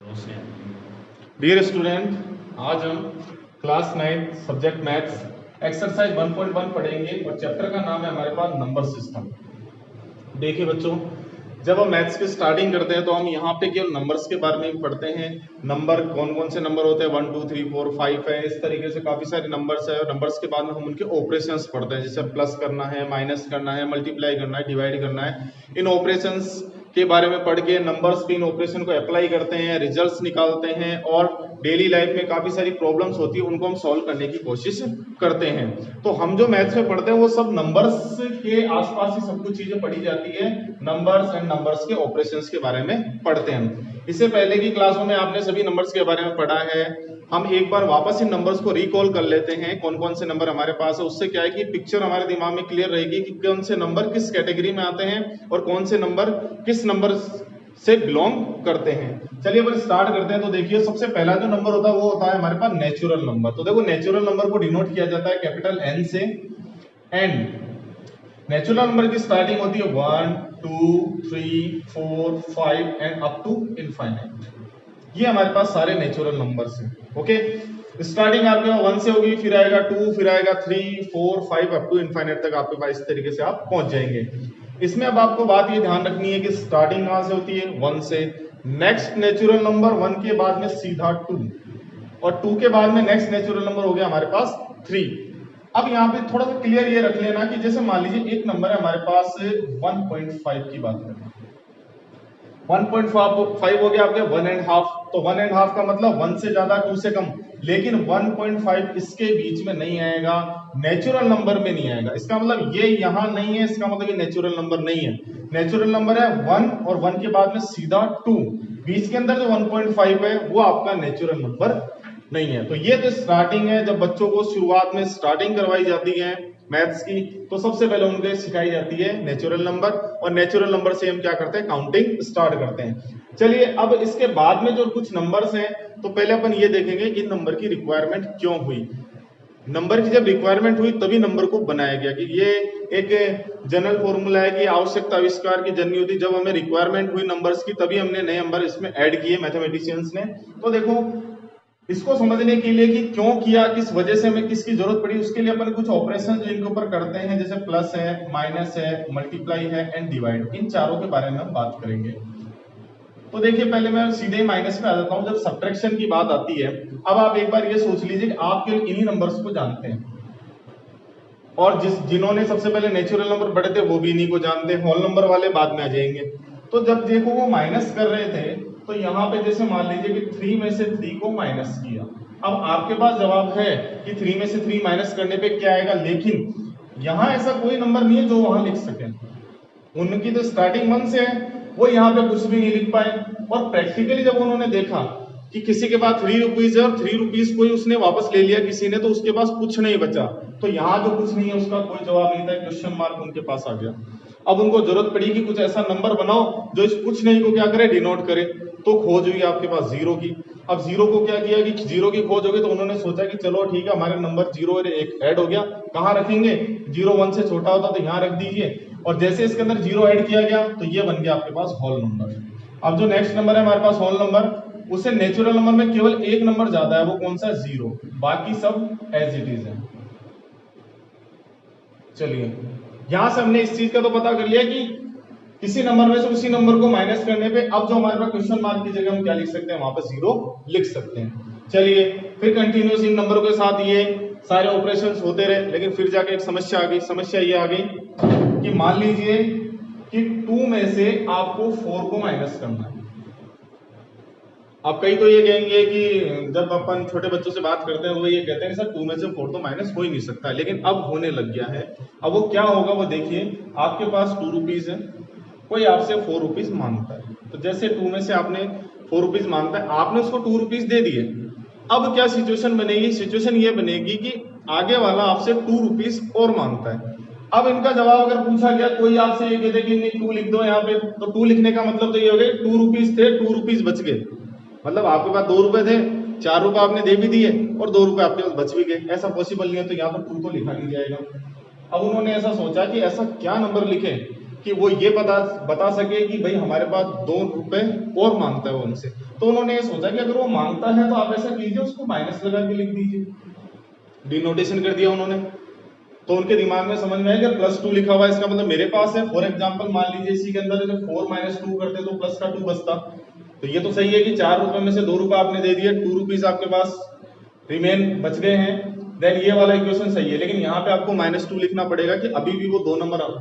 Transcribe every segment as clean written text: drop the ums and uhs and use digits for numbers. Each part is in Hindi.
डियर स्टूडेंट, आज हम क्लास 9 सब्जेक्ट मैथ्स एक्सरसाइज 1.1 पढ़ेंगे और चैप्टर का नाम है हमारे पास नंबर सिस्टम। देखिए बच्चों, जब हम मैथ्स की स्टार्टिंग करते हैं तो हम यहाँ पे केवल नंबर्स के बारे में पढ़ते हैं। नंबर कौन कौन से नंबर होते हैं, 1 2 3 4 5 है, इस तरीके से काफी सारे नंबर्स है। और नंबर्स के बाद में हम उनके ऑपरेशंस पढ़ते हैं, जैसे प्लस करना है, माइनस करना है, मल्टीप्लाई करना है, डिवाइड करना है। इन ऑपरेशंस के बारे में पढ़ के नंबर्स पे इन ऑपरेशन को अप्लाई करते हैं, रिजल्ट्स निकालते हैं और डेली लाइफ में काफी सारी प्रॉब्लम्स होती है उनको हम सॉल्व करने की कोशिश करते हैं। तो हम जो मैथ्स में पढ़ते हैं वो सब नंबर्स के आसपास ही सब कुछ चीजें पढ़ी जाती है। नंबर्स एंड नंबर्स के ऑपरेशंस के बारे में पढ़ते हैं। इससे पहले की क्लासों में आपने सभी नंबर्स के बारे में पढ़ा है। हम एक बार वापस इन नंबर्स को रिकॉल कर लेते हैं, कौन कौन से नंबर हमारे पास है। उससे क्या है कि पिक्चर हमारे दिमाग में क्लियर रहेगी कि कौन से नंबर किस कैटेगरी में आते हैं और कौन से नंबर किस नंबर से बिलोंग करते हैं। चलिए अपन स्टार्ट करते हैं। तो देखिए, सबसे पहला जो नंबर होता है वो होता है हमारे पास नेचुरल नंबर। तो देखो, नेचुरल नंबर को डिनोट किया जाता है कैपिटल N से। एंड नेचुरल नंबर की स्टार्टिंग होती है 1 2 3 4 5 एंड अप टू इनफाइनाइट। ये हमारे पास सारे नेचुरल नंबर्स हैं। ओके, स्टार्टिंग आपके पास 1 से होगी, फिर आएगा 2, फिर आएगा 3 4 5 अप टू इनफाइनाइट तक आपके पास इस तरीके से आप पहुंच जाएंगे। इसमें अब आपको बात ये ध्यान रखनी है कि स्टार्टिंग कहां से होती है, 1 से। नेक्स्ट नेचुरल नंबर 1 के बाद में सीधा 2 और 2 के बाद में नेक्स्ट नेचुरल नंबर हो गया हमारे पास 3। अब यहाँ पे थोड़ा सा क्लियर ये रख लेना कि जैसे मान लीजिए एक नंबर है हमारे पास 1.5 की बात करें, 1.5 हो गया आपके 1.5। तो 1.5 का मतलब 1 से ज्यादा 2 से कम, लेकिन 1.5 इसके बीच में नहीं आएगा, नेचुरल नंबर में नहीं आएगा। इसका मतलब ये यहां नहीं है, इसका मतलब ये नेचुरल नंबर नहीं है। नेचुरल नंबर है 1 और 1 के बाद में सीधा 2, बीच के अंदर जो 1.5 है वो आपका नेचुरल नंबर नहीं है। तो ये तो स्टार्टिंग है। जब बच्चों को शुरुआत में स्टार्टिंग करवाई जाती है मैथ्स की, तो सबसे पहले उनको सिखाई जाती है नेचुरल नंबर, और नेचुरल नंबर से हम क्या करते हैं, काउंटिंग स्टार्ट करते हैं। चलिए, अब इसके बाद में जो कुछ नंबर्स हैं, तो पहले अपन ये देखेंगे इन नंबर की रिक्वायरमेंट क्यों हुई। नंबर की जब रिक्वायरमेंट हुई तभी नंबर को बनाया गया, कि ये एक जनरल फॉर्मूला है कि आवश्यकता आविष्कार की जननी होती। जब हमें रिक्वायरमेंट हुई नंबर्स की तभी हमने नए नंबर इसमें ऐड किए मैथमेटिशियंस ने। तो देखो, इसको समझने के लिए कि क्यों किया, किस वजह से हमें किसकी जरूरत पड़ी, उसके लिए अपन कुछ ऑपरेशन जो इनके ऊपर करते हैं, जैसे प्लस है, माइनस है, मल्टीप्लाई है एंड डिवाइड, इन चारों के बारे में हम बात करेंगे। तो देखिए, पहले मैं सीधे माइनस पे आ जाता हूं। जब सब्ट्रैक्शन की बात आती है, अब आप एक बार ये सोच लीजिए कि आप केवल इन्हीं नंबर्स को जानते हैं, और जिन्होंने सबसे पहले नेचुरल नंबर पढ़े थे वो भी इन्हीं को जानते हैं, होल नंबर वाले बाद में आ जाएंगे। तो जब देखो वो माइनस कर रहे थे, तो यहाँ पे जैसे मान लीजिए कि 3 में से 3 को माइनस किया। अब आपके पास जवाब है कि 3 में से 3 माइनस करने पे क्या आएगा, लेकिन यहाँ ऐसा कोई नंबर नहीं है जो वहां लिख सके। उनकी तो स्टार्टिंग 1 से है, वो यहाँ पे कुछ भी नहीं लिख पाए। और प्रैक्टिकली जब उन्होंने देखा कि किसी के पास 3 रुपीज है और 3 रुपीज को ही उसने वापस ले लिया किसी ने, तो उसके पास कुछ नहीं बचा। तो यहाँ जो कुछ नहीं है उसका कोई जवाब नहीं था, क्वेश्चन मार्क उनके पास आ गया। अब उनको जरूरत पड़ी कि कुछ ऐसा नंबर बनाओ जो इस कुछ नहीं को क्या करे, डिनोट करे। तो खोज हुई आपके पास जीरो की। अब जीरो को क्या किया कि जीरो की खोज होगी, तो उन्होंने सोचा कि चलो ठीक है, हमारे नंबर जीरो और एक ऐड हो गया, कहाँ रखेंगे, 0 1 से छोटा होता तो यहाँ रख दीजिए। और जैसे इसके अंदर जीरो ऐड किया गया तो ये बन गया आपके पास होल नंबर। अब जो नेक्स्ट नंबर है हमारे पास होल नंबर, उसे नेचुरल नंबर में केवल एक नंबर ज्यादा है, वो कौन सा, 0, बाकी सब एज इट इज है। चलिए, यहां से हमने इस चीज का तो पता कर लिया कि किसी नंबर में से उसी नंबर को माइनस करने पे अब जो हमारे पास क्वेश्चन मार्क की जगह हम क्या लिख सकते हैं, वहां पर 0 लिख सकते हैं। चलिए, फिर कंटिन्यूस इन नंबरों के साथ ये सारे ऑपरेशंस होते रहे, लेकिन फिर जाके एक समस्या आ गई। समस्या ये आ गई कि मान लीजिए कि 2 में से आपको 4 को माइनस करना है। अब कई तो ये कहेंगे कि जब अपन छोटे बच्चों से बात करते हैं तो वो ये कहते हैं कि सर 2 में से 4 तो माइनस हो ही नहीं सकता, लेकिन अब होने लग गया है। अब वो क्या होगा वो देखिए, आपके पास 2 रुपीज है, कोई आपसे 4 रुपीज मांगता है। तो जैसे 2 में से आपने 4 रुपीज मांगता है, आपने उसको 2 रुपीज दे दिए। अब क्या सिचुएशन बनेगी, सिचुएशन ये बनेगी कि आगे वाला आपसे 2 रुपीज और मांगता है। अब इनका जवाब अगर पूछा गया, कोई आपसे ये कहते कि नहीं 2 लिख दो यहाँ पे, तो 2 लिखने का मतलब तो ये हो गया 2 रुपीज थे, 2 रुपीज बच गए। मतलब आपके पास 2 रुपए थे, 4 रुपए आपने दे भी दिए और 2 रुपए आपके पास बच भी गए। ऐसा पॉसिबल नहीं है, तो यहाँ पर 2 तो लिखा नहीं जाएगा। अब उन्होंने ऐसा सोचा कि ऐसा क्या नंबर लिखे कि वो ये बता सके कि भाई हमारे पास 2 रुपए और मांगता है वो हमसे। तो उन्होंने ये सोचा कि अगर वो मांगता है तो आप ऐसा कीजिए, उसको माइनस लगा के लिख दीजिए, डिनोटेशन कर दिया उन्होंने। तो उनके दिमाग में समझ में आया कि +2 लिखा हुआ है, इसका मतलब मेरे पास है। फॉर एग्जांपल मान लीजिए इसी के अंदर जब 4 - 2 करते तो प्लस का 2 बचता। तो ये तो सही है कि 4 रुपए में से 2 रुपए आपने दे दिए, 2 रुपीज आपके पास रिमेन बच गए हैं, देन ये वाला इक्वेशन सही है। लेकिन यहाँ पे आपको -2 लिखना पड़ेगा कि अभी भी वो 2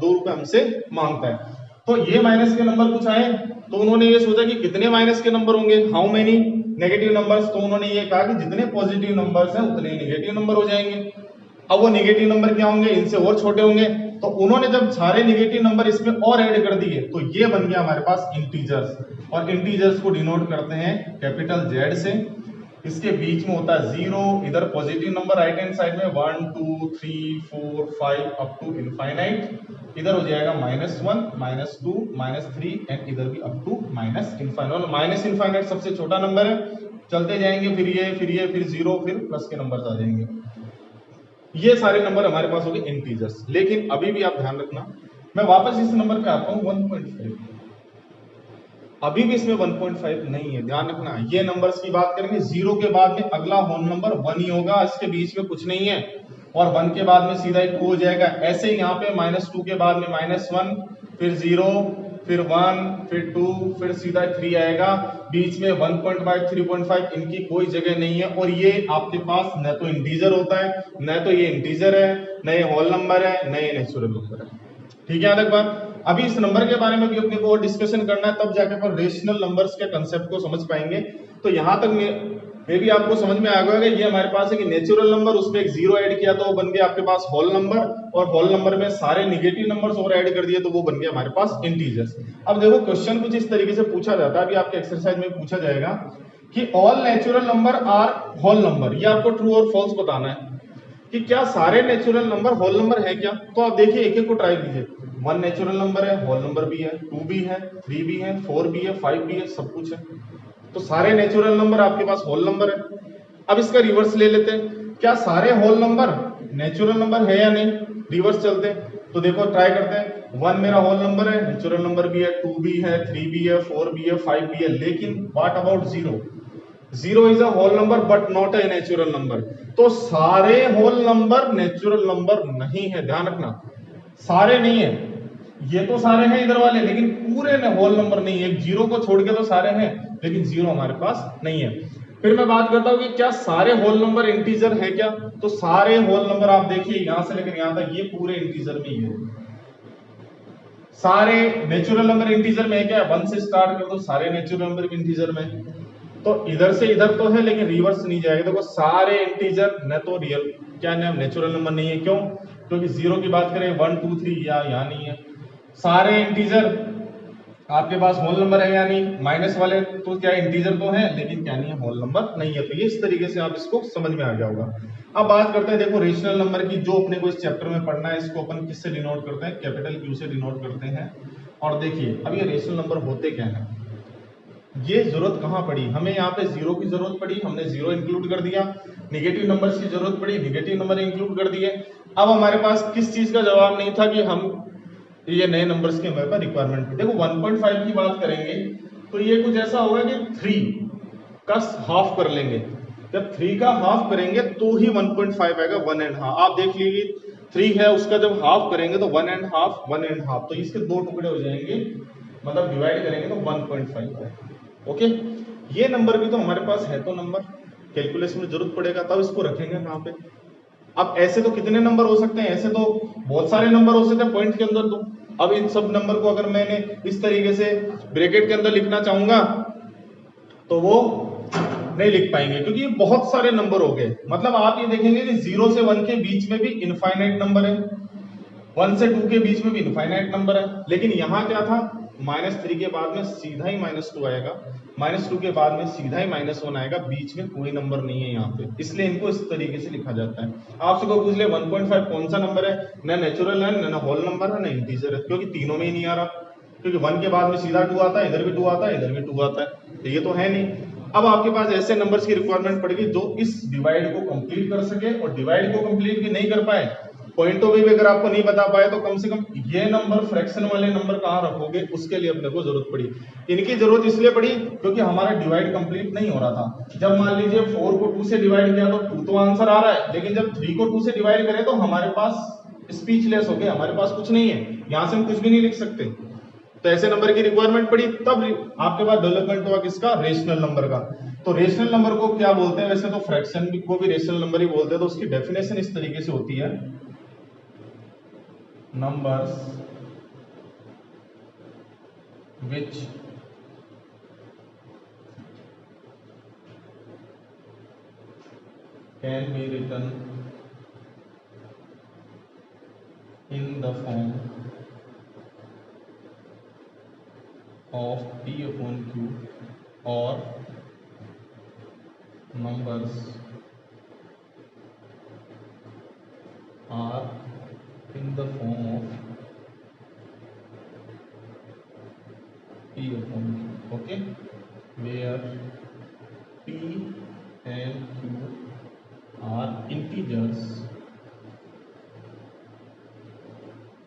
रुपए हमसे मांगता है। तो ये माइनस के नंबर कुछ आए, तो उन्होंने ये सोचा कि कितने माइनस के नंबर होंगे, हाउ मेनी नेगेटिव नंबर्स। तो उन्होंने ये कहा कि जितने पॉजिटिव नंबर्स हैं उतने नेगेटिव नंबर हो जाएंगे। अब वो नेगेटिव नंबर क्या होंगे, इनसे और छोटे होंगे। तो उन्होंने जब सारे नेगेटिव नंबर इसमें और ऐड कर दिए तो ये बन गया हमारे पास इंटीजर्स, और इंटीजर्स को डिनोट करते हैं कैपिटल Z से। इसके बीच में होता है 0, इधर positive number right hand side में 1 2 3 4 5 अप टू इनफाइनाइट, इधर हो जाएगा -1 -2 -3 एंड इधर भी up to -infinite. Minus infinite सबसे छोटा नंबर है, चलते जाएंगे, फिर ये फिर 0, फिर प्लस के नंबर आ जाएंगे। ये सारे नंबर हमारे पास हो गए इंटीजर्स। लेकिन अभी भी आप ध्यान रखना, मैं वापस इस नंबर पे आता हूं 1.5, अभी भी इसमें 1.5 नहीं है, ध्यान रखना। ये नंबर्स की बात करेंगे, 0 के बाद में अगला होल नंबर 1 ही होगा, इसके बीच में कुछ नहीं है, और 1 के बाद में सीधा एक 2 हो जाएगा। ऐसे ही यहाँ पे -2 के बाद में -1, फिर 0, फिर 1, फिर 2, फिर सीधा 3 आएगा। बीच में 1.5 3.5 इनकी कोई जगह नहीं है, और ये आपके पास न तो इंटीजर होता है, न तो ये इंटीजर है, न ये होल नंबर है, न ये नेचुरल नंबर है। ठीक है, अलग बात। अभी इस नंबर के बारे में भी अपने को और डिस्कशन करना है, तब जाके पर रेशनल नंबर्स के कंसेप्ट को समझ पाएंगे। तो यहां तक मे भी आपको समझ में आ गया कि ये हमारे पास है कि नेचुरल नंबर, उसमें एक 0 ऐड किया तो वो बन गया आपके पास होल नंबर, और होल नंबर में सारे नेगेटिव नंबर्स और ऐड कर दिए तो वो बन गया हमारे पास इंटीजर्स। अब देखो क्वेश्चन कुछ इस तरीके से पूछा जाता है, अभी आपके एक्सरसाइज में पूछा जाएगा कि all natural number are whole number. ये आपको ट्रू और फॉल्स बताना है कि क्या सारे नेचुरल नंबर होल नंबर है क्या। तो आप देखिए, एक एक को ट्राई कीजिए। 1 नेचुरल नंबर है, होल नंबर भी है, 2 भी है, 3 भी है, 4 भी है, 5 भी है, सब कुछ है। तो सारे नेचुरल नंबर आपके पास होल नंबर है। अब इसका रिवर्स ले लेते हैं, क्या सारे होल नंबर नेचुरल नंबर है या नहीं। रिवर्स चलते हैं, तो देखो ट्राई करते हैं। 1 मेरा होल नंबर है, नेचुरल नंबर भी है, 2 भी है, 3 भी है, 4 भी है, 5 भी है। लेकिन what about 0? 0 is a whole number but not a natural number. तो सारे होल नंबर नेचुरल नंबर नहीं है, ध्यान रखना, सारे नहीं है। ये तो सारे हैं इधर वाले, लेकिन पूरे होल नंबर नहीं है। 0 को छोड़ के तो सारे हैं, लेकिन 0 हमारे पास नहीं है। फिर मैं बात करता हूं कि क्या सारे होल नंबर इंटीजर है क्या। तो सारे होल नंबर आप देखिए, यहां से लेकर यहां तक ये पूरे इंटीजर में ही है। सारे नेचुरल नंबर इंटीजर में है क्या, 1 से स्टार्ट कर दो, सारे नेचुरल नंबर इंटीजर में। तो इधर से इधर तो है, लेकिन रिवर्स नहीं जाएगा। देखो सारे इंटीजर न तो रियल क्या नाम नेचुरल नंबर नहीं है। क्यों? क्योंकि 0 की बात करें 1 2 3 यहाँ नहीं है। सारे इंटीजर आपके पास होल नंबर है या नहीं, माइनस वाले तो क्या इंटीजर तो है, लेकिन क्या नहीं है, होल नंबर नहीं है। तो ये इस तरीके से आप इसको समझ में आ गया होगा। अब बात करते हैं, देखो रेशनल नंबर की, जो अपने को इस चैप्टर में पढ़ना है, इसको अपन किससे डिनोट करते हैं, कैपिटल Q से डिनोट करते हैं। और देखिए अब ये रेशनल नंबर होते क्या है, ये जरूरत कहां पड़ी हमें, यहाँ पे 0 की जरूरत पड़ी, हमने 0 इंक्लूड कर दिया। नेगेटिव नंबर्स की जरूरत पड़ी, नेगेटिव नंबर इंक्लूड कर दिए। अब हमारे पास किस चीज का जवाब नहीं था कि हम ये नए नंबर्स के हमारे पास रिक्वायरमेंट थी। देखो 1.5 की बात करेंगे तो ये कुछ ऐसा होगा कि 3 का हाफ कर लेंगे। जब 3 का हाफ करेंगे तो ही 1.5 आएगा, 1.5। आप देख लीजिए 3 है, उसका जब हाफ करेंगे तो 1.5 1.5, तो इसके 2 टुकड़े हो जाएंगे, मतलब डिवाइड करेंगे तो 1.5 आएगा। ओके, ये नंबर भी तो हमारे पास है, तो नंबर कैलकुलेशन में जरूरत पड़ेगा, तब इसको रखेंगे कहां पे। अब ऐसे तो कितने नंबर हो सकते हैं, ऐसे तो बहुत सारे नंबर हो सकते हैं पॉइंट के अंदर। तो अब इन सब नंबर को अगर मैंने इस तरीके से ब्रैकेट के अंदर लिखना चाहूंगा तो वो नहीं लिख पाएंगे, क्योंकि ये बहुत सारे नंबर हो गए। मतलब आप ये देखेंगे कि 0 से 1 के बीच में भी इनफाइनाइट नंबर है, 1 से 2 के बीच में भी इनफाइनाइट नंबर है। लेकिन यहाँ क्या था, -3 के बाद में सीधा ही -2 आएगा, -2 के बाद में सीधा ही -1 आएगा, बीच में कोई नंबर नहीं है यहाँ पे, इसलिए इनको इस तरीके से लिखा जाता है। आपसे कोई पूछ ले 1.5 कौन सा नंबर है, ना नेचुरल है, ना होल नंबर है, ना इंटीजर है, क्योंकि तीनों में ही नहीं आ रहा। क्योंकि 1 के बाद में सीधा 2 आता है, इधर भी 2 आता है, इधर भी 2 आता है, तो ये तो है नहीं। अब आपके पास ऐसे नंबर्स की रिक्वायरमेंट पड़ेगी जो इस डिवाइड को कंप्लीट कर सके, और डिवाइड को कंप्लीट भी नहीं कर पाए पॉइंट ऑफ व्यू अगर आपको नहीं बता पाए तो कम से कम ये नंबर फ्रैक्शन वाले नंबर कहाँ रखोगे उसके लिए अपने को जरूरत पड़ी। इनकी जरूरत इसलिए पड़ी क्योंकि हमारा डिवाइड कंप्लीट नहीं हो रहा था। जब मान लीजिए 4 को 2 से डिवाइड किया तो 2 तो आंसर आ रहा है, लेकिन जब 3 को 2 से डिवाइड करें तो हमारे पास स्पीचलेस हो गए, हमारे पास कुछ नहीं है, यहां से हम कुछ भी नहीं लिख सकते। तो ऐसे नंबर की रिक्वायरमेंट पड़ी, तब आपके पास डेवलपमेंट हुआ किसका, रेशनल नंबर का। तो रेशनल नंबर को क्या बोलते हैं, वैसे तो फ्रैक्शन को भी रेशनल नंबर ही बोलते हैं। तो उसकी डेफिनेशन इस तरीके से होती है, numbers which can be written in the form of P upon Q or numbers are in the form of P upon Q, okay, where P and Q are integers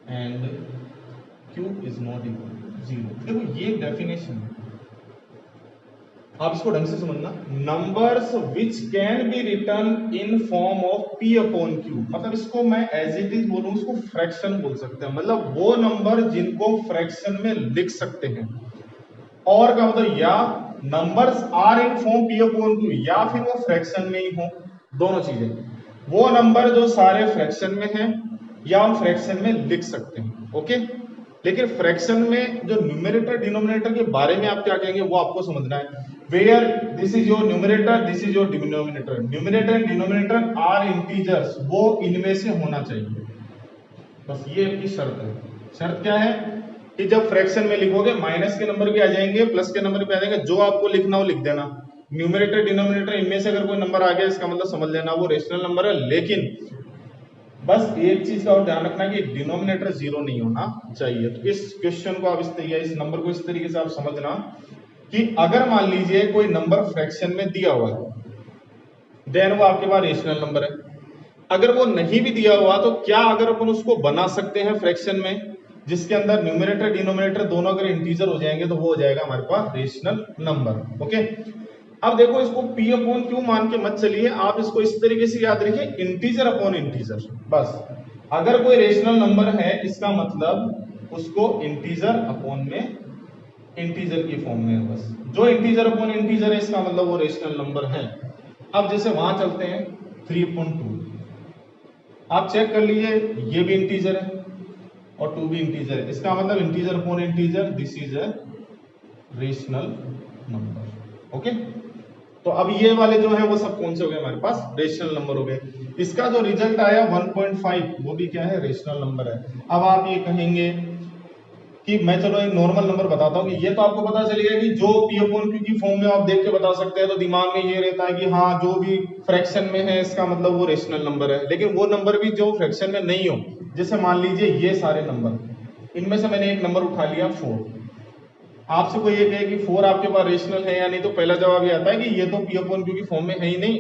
and Q is not equal to 0। देखो ये डेफिनेशन है, आप इसको ढंग से समझना। Numbers which can be return in form of P upon Q, मतलब इसको मैं एज इट इज बोलूं, इसको फ्रैक्शन बोल सकते हैं, मतलब वो नंबर जिनको फ्रैक्शन में लिख सकते हैं। और क्या मतलब, या numbers are in form P upon Q, या फिर वो फ्रैक्शन में ही हो, दोनों चीजें। वो नंबर जो सारे फ्रैक्शन में हैं या हम फ्रैक्शन में लिख सकते हैं, ओके। लेकिन फ्रैक्शन में जो न्यूमरेटर डिनोमिनेटर के बारे में आप क्या कहेंगे वो आपको समझना है। Where this is your numerator, this is your denominator, numerator and denominator are integers, वो इनमें से होना चाहिए, बस ये आपकी शर्त है। शर्त क्या है कि जब फ्रैक्शन में लिखोगे माइनस के नंबर भी आ जाएंगे, प्लस के नंबर भी आ जाएंगे, जो आपको लिखना हो लिख देना। न्यूमरेटर डिनोमिनेटर इनमें से अगर कोई नंबर आ गया इसका मतलब समझ लेना वो रेशनल नंबर है। लेकिन बस एक चीज का और ध्यान रखना कि डिनोमिनेटर 0 नहीं होना चाहिए। तो इस क्वेश्चन को आप इस नंबर को इस तरीके से आप समझना कि अगर मान लीजिए कोई नंबर फ्रैक्शन में दिया हुआ है, देन वो आपके पास रेशनल नंबर है। अगर वो नहीं भी दिया हुआ तो क्या अगर अपन उसको बना सकते हैं फ्रैक्शन में, जिसके अंदर न्यूमरेटर डिनोमिनेटर दोनों अगर इंटीजर हो जाएंगे तो वो हो जाएगा हमारे पास रेशनल नंबर, ओके। अब देखो इसको P अपॉन Q मान के मत चलिए, आप इसको इस तरीके से याद रखिए, इंटीजर अपॉन इंटीजर। बस अगर कोई रेशनल नंबर है इसका मतलब उसको इंटीजर अपॉन में इंटीजर की फॉर्म में है, बस जो इंटीजर अपॉन इंटीजर है इसका मतलब वो रेशनल नंबर है। अब जैसे वहां चलते हैं 3/2, आप चेक कर लीजिए ये भी इंटीजर है और 2 भी इंटीजर है, इसका मतलब integer upon integer, this is a rational number, okay. तो अब ये वाले जो है वो सब कौन से हो गए हमारे पास, रेशनल नंबर हो गए। इसका जो रिजल्ट आया 1.5 वो भी क्या है, रेशनल नंबर है। अब आप ये कहेंगे कि मैं चलो एक नॉर्मल नंबर बताता हूँ कि ये तो आपको पता चलेगा कि जो P अपॉन Q की फॉर्म में आप देख के बता सकते हैं, तो दिमाग में ये रहता है कि हाँ जो भी फ्रैक्शन में है इसका मतलब वो रेशनल नंबर है। लेकिन वो नंबर भी जो फ्रैक्शन में नहीं हो, जैसे मान लीजिए ये सारे नंबर, इनमें से मैंने एक नंबर उठा लिया 4, आपसे कोई ये कहे कि 4 आपके पास रेशनल है या नहीं, तो पहला जवाब ये आता है कि ये तो P अपॉन Q की फॉर्म में है ही नहीं।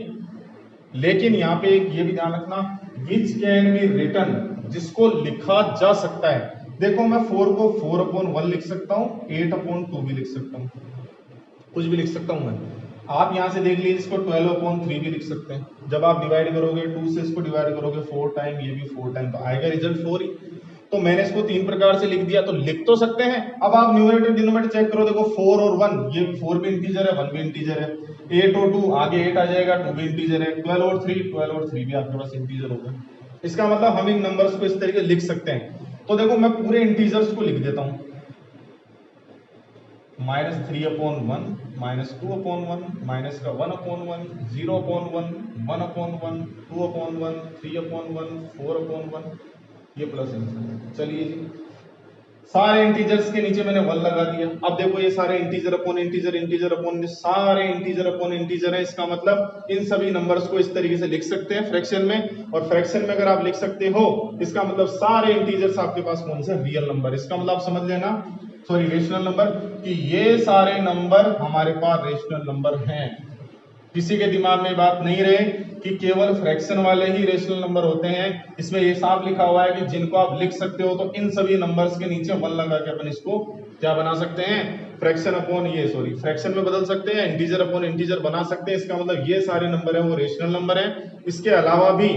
लेकिन यहाँ पे एक ये भी ध्यान रखना, विच कैन बी रिटन, जिसको लिखा जा सकता है। देखो मैं 4 को 4/1 लिख सकता हूँ, 8/2 भी लिख सकता हूँ, कुछ भी लिख सकता हूँ मैं। आप यहाँ से देख लीजिए इसको 12/3 भी लिख सकते हैं। जब आप डिवाइड करोगे 2 से इसको डिवाइड करोगे 4 टाइम, ये भी 4 टाइम, तो आएगा रिजल्ट 4 ही। तो मैंने इसको 3 प्रकार से लिख दिया, तो लिख तो सकते हैं। अब आप न्यूमरेटर डिनोमिनेटर चेक करो, देखो 4 और 1, ये 4 भी इंटीजर है 1 भी इंटीजर है, 8 और 2 आगे 8 आ जाएगा, 2 भी इंटीजर है, 12 और 3 भी आपके पास इंटीजर होगा। इसका मतलब हम इन नंबर्स को इस तरीके लिख सकते हैं। तो देखो मैं पूरे इंटीजर्स को लिख देता हूं, -3/1, -2/1, माइनस का 1/1, 0/1, 1/1, 2/1, 3/1, 4/1, ये प्लस इंटीजर। चलिए जी, सारे इंटीजर्स के नीचे मैंने 1 लगा दिया। अब देखो ये सारे integer upon integer, integer upon, सारे इंटीजर अपॉन इंटीजर है। इसका मतलब इन सभी नंबर्स को इस तरीके से लिख सकते हैं फ्रैक्शन में। और फ्रैक्शन में अगर आप लिख सकते हो, इसका मतलब सारे इंटीजर्स आपके पास कौन से, रियल नंबर। इसका मतलब आप समझ लेना, सॉरी रेशनल नंबर, कि ये सारे नंबर हमारे पास रेशनल नंबर हैं। किसी के दिमाग में बात नहीं रहे कि केवल फ्रैक्शन वाले ही रेशनल नंबर होते हैं। इसमें ये साफ लिखा हुआ है कि जिनको आप लिख सकते हो, तो इन सभी नंबर्स के नीचे 1 लगा के अपन इसको क्या बना सकते हैं, फ्रैक्शन में बदल सकते हैं, इंटीजर अपॉन इंटीजर बना सकते हैं। इसका मतलब ये सारे नंबर है वो रेशनल नंबर है। इसके अलावा भी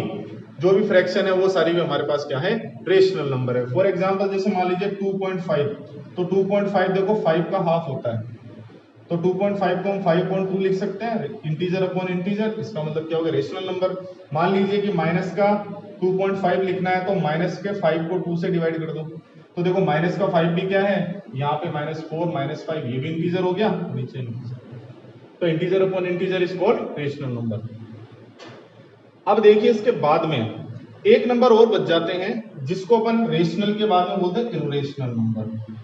जो भी फ्रैक्शन है वो सारी भी हमारे पास क्या है, रेशनल नंबर है। फॉर एग्जांपल जैसे मान लीजिए 2.5, तो 2.5 देखो 5 का हाफ होता है, तो 2.5 को हम 5.2 लिख सकते हैं, इंटीजर अपॉन इंटीजर। इसका मतलब क्या होगा, रेशनल नंबर। मान लीजिए कि माइनस का 2.5 लिखना है, तो माइनस के 5 को 2 से डिवाइड कर दो, तो देखो माइनस का 5 भी क्या है, यहाँ पे -4 -5 ये भी इंटीजर हो गया, नीचे इंटीजर, तो integer upon integer is called rational number. अब देखिए इसके बाद में एक नंबर और बच जाते हैं जिसको अपन रेशनल के बाद में बोलते हैं इर्रेशनल नंबर।